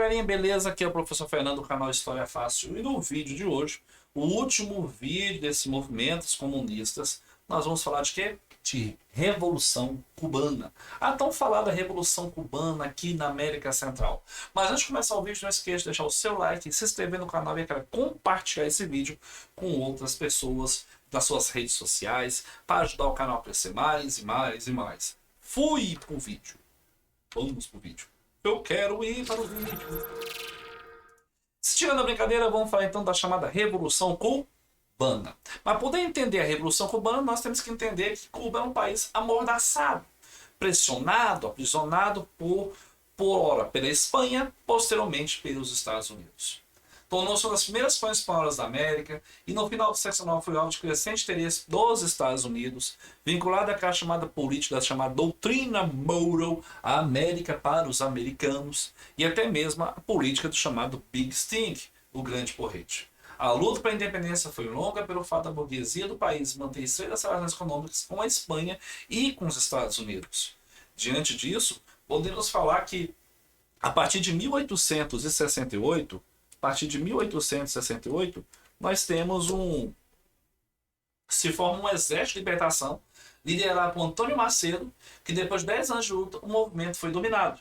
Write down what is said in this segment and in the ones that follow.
galerinha, beleza? Aqui é o professor Fernando do canal História Fácil. E no vídeo de hoje, o último vídeo desses movimentos comunistas, nós vamos falar de quê? De Revolução Cubana. A tão falada Revolução Cubana aqui na América Central. Mas antes de começar o vídeo, não esqueça de deixar o seu like, se inscrever no canal e compartilhar esse vídeo com outras pessoas das suas redes sociais para ajudar o canal a crescer mais e mais e mais. Fui pro vídeo. Vamos pro vídeo. Eu quero ir para o vídeo. Se tirando a brincadeira, vamos falar então da chamada Revolução Cubana. Mas para poder entender a Revolução Cubana, nós temos que entender que Cuba é um país amordaçado, pressionado, aprisionado por ora pela Espanha, posteriormente pelos Estados Unidos. Tornou-se uma das primeiras colônias espanholas da América e no final do século XIX foi alvo de crescente interesse dos Estados Unidos, vinculado àquela chamada política, chamada doutrina Monroe, a América para os americanos, e até mesmo a política do chamado Big Sting, o grande porrete. A luta para a independência foi longa pelo fato da burguesia do país manter estreitas relações econômicas com a Espanha e com os Estados Unidos. Diante disso, podemos falar que a partir de 1868, nós temos se forma um exército de libertação, liderado por Antônio Macedo, que depois de 10 anos de luta, o movimento foi dominado.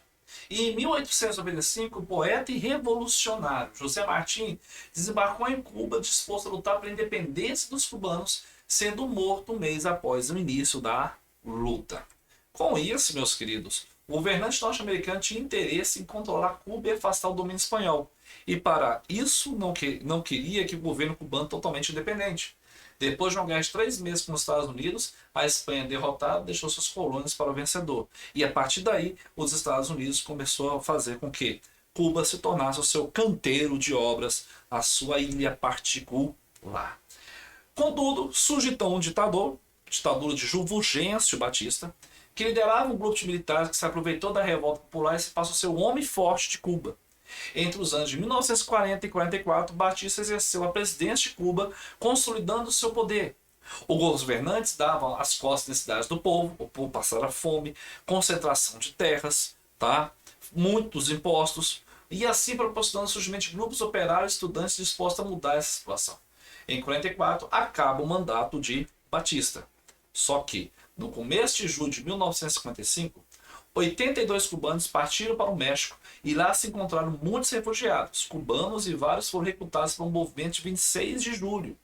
E em 1895, o poeta e revolucionário José Martí desembarcou em Cuba disposto a lutar pela independência dos cubanos, sendo morto um mês após o início da luta. Com isso, meus queridos, o governante norte-americano tinha interesse em controlar Cuba e afastar o domínio espanhol. E para isso não queria que o governo cubano totalmente independente. Depois de uma guerra de 3 meses com os Estados Unidos, a Espanha derrotada deixou suas colônias para o vencedor. E a partir daí, os Estados Unidos começou a fazer com que Cuba se tornasse o seu canteiro de obras, a sua ilha particular. Contudo, surge então um ditadura de Fulgêncio Batista, que liderava um grupo de militares que se aproveitou da revolta popular e se passou a ser o homem forte de Cuba. Entre os anos de 1940 e 44, Batista exerceu a presidência de Cuba, consolidando seu poder. Os governantes davam as costas às necessidades do povo, o povo passara fome, concentração de terras, muitos impostos, e assim proporcionando o surgimento de grupos operários e estudantes dispostos a mudar essa situação. Em 44, acaba o mandato de Batista. Só que, no começo de julho de 1955, 82 cubanos partiram para o México e lá se encontraram muitos refugiados cubanos e vários foram recrutados para um movimento de 26 de julho.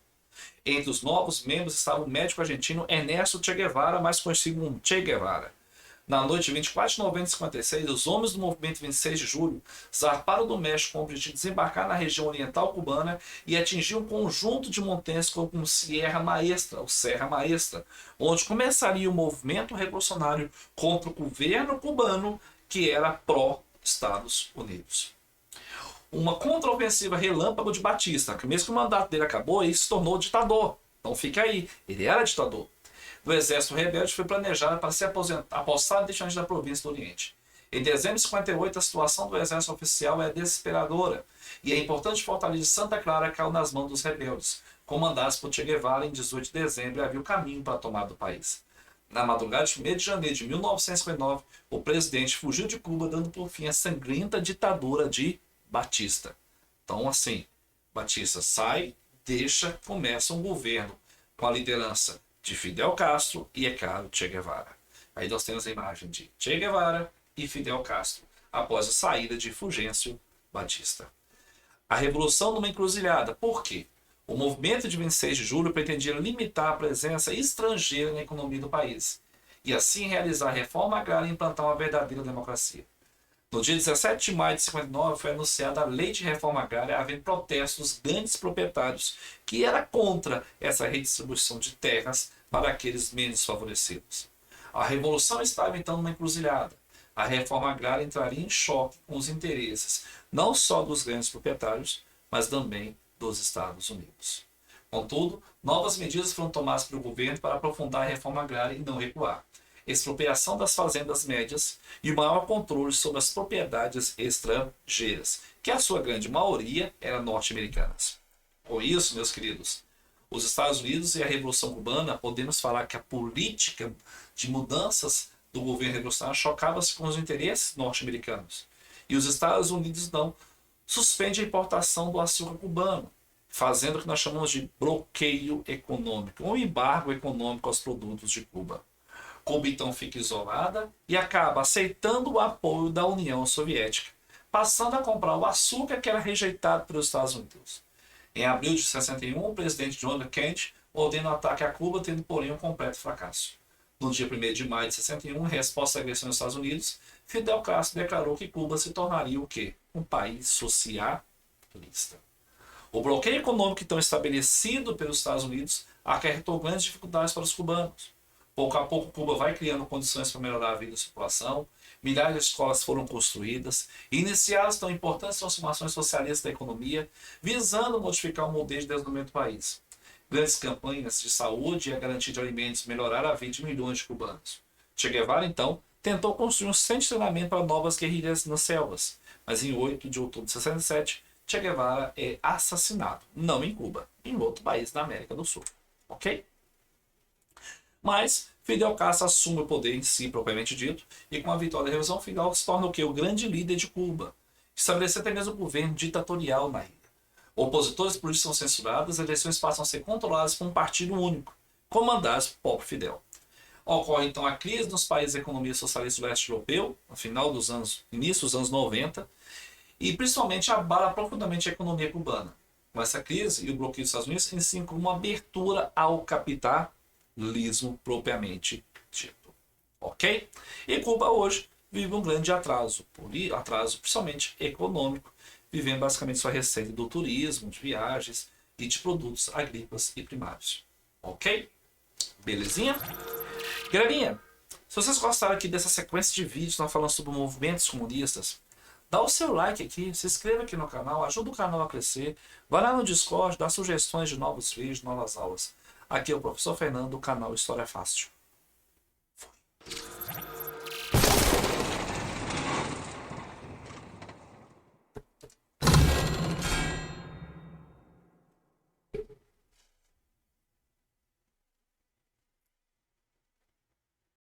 Entre os novos membros estava o médico argentino Ernesto Che Guevara, mais conhecido como Che Guevara. Na noite de 24 de novembro de 56, os homens do movimento 26 de julho zarparam do México com o objetivo de desembarcar na região oriental cubana e atingir um conjunto de montanhas como Sierra Maestra, ou Serra Maestra, onde começaria o movimento revolucionário contra o governo cubano, que era pró-Estados Unidos. Uma contraofensiva relâmpago de Batista, que mesmo que o mandato dele acabou, ele se tornou ditador. Então fica aí, ele era ditador. Do exército rebelde foi planejada para ser apossado definitivamente da província do Oriente. Em dezembro de 58, a situação do exército oficial é desesperadora e a importante fortaleza de Santa Clara caiu nas mãos dos rebeldes, comandados por Che Guevara em 18 de dezembro e havia o caminho para a tomada do país. Na madrugada de 1º de janeiro de 1959, o presidente fugiu de Cuba, dando por fim à sangrenta ditadura de Batista. Então, assim, Batista sai, começa um governo com a liderança de Fidel Castro e, é claro, Che Guevara. Aí nós temos a imagem de Che Guevara e Fidel Castro, após a saída de Fulgêncio Batista. A revolução numa encruzilhada. Por quê? O movimento de 26 de julho pretendia limitar a presença estrangeira na economia do país e assim realizar a reforma agrária e implantar uma verdadeira democracia. No dia 17 de maio de 59 foi anunciada a Lei de Reforma Agrária, havendo protestos dos grandes proprietários que era contra essa redistribuição de terras para aqueles menos favorecidos. A revolução estava então numa encruzilhada. A reforma agrária entraria em choque com os interesses não só dos grandes proprietários, mas também dos Estados Unidos. Contudo, novas medidas foram tomadas pelo governo para aprofundar a reforma agrária e não recuar. Expropriação das fazendas médias e o maior controle sobre as propriedades estrangeiras, que a sua grande maioria eram norte-americanas. Com isso, meus queridos, os Estados Unidos e a Revolução Cubana, podemos falar que a política de mudanças do governo revolucionário chocava-se com os interesses norte-americanos. E os Estados Unidos não suspende a importação do açúcar cubano, fazendo o que nós chamamos de bloqueio econômico, ou embargo econômico aos produtos de Cuba. Cuba então fica isolada e acaba aceitando o apoio da União Soviética, passando a comprar o açúcar que era rejeitado pelos Estados Unidos. Em abril de 61, o presidente John F. Kennedy ordena o ataque a Cuba, tendo porém um completo fracasso. No dia 1º de maio de 61, em resposta à agressão dos Estados Unidos, Fidel Castro declarou que Cuba se tornaria o quê? Um país socialista. O bloqueio econômico então estabelecido pelos Estados Unidos acarretou grandes dificuldades para os cubanos. Pouco a pouco, Cuba vai criando condições para melhorar a vida da população, milhares de escolas foram construídas, e iniciadas então importantes transformações socialistas da economia, visando modificar o modelo de desenvolvimento do país. Grandes campanhas de saúde e a garantia de alimentos melhoraram a vida de milhões de cubanos. Che Guevara, então, tentou construir um centro de treinamento para novas guerrilhas nas selvas, mas em 8 de outubro de 67, Che Guevara é assassinado, não em Cuba, em outro país da América do Sul. Ok? Mas Fidel Castro assume o poder em si, propriamente dito, e com a vitória da Revolução, Fidel se torna o quê? O grande líder de Cuba. Estabeleceu até mesmo um governo ditatorial na ilha. Opositores políticos são censurados, as eleições passam a ser controladas por um partido único, comandados por próprio Fidel. Ocorre então a crise nos países da economia socialista do leste europeu, no final dos anos, início dos anos 90, e principalmente abala profundamente a economia cubana. Com essa crise e o bloqueio dos Estados Unidos, inicia como uma abertura ao capitalismo propriamente dito. Ok? E Cuba hoje vive um grande atraso principalmente econômico, vivendo basicamente sua receita do turismo, de viagens e de produtos agrícolas e primários. Ok? Belezinha? Galerinha, se vocês gostaram aqui dessa sequência de vídeos, nós falando sobre movimentos comunistas, dá o seu like aqui, se inscreva aqui no canal, ajuda o canal a crescer, vai lá no Discord, dá sugestões de novos vídeos, novas aulas. Aqui é o professor Fernando do canal História Fácil.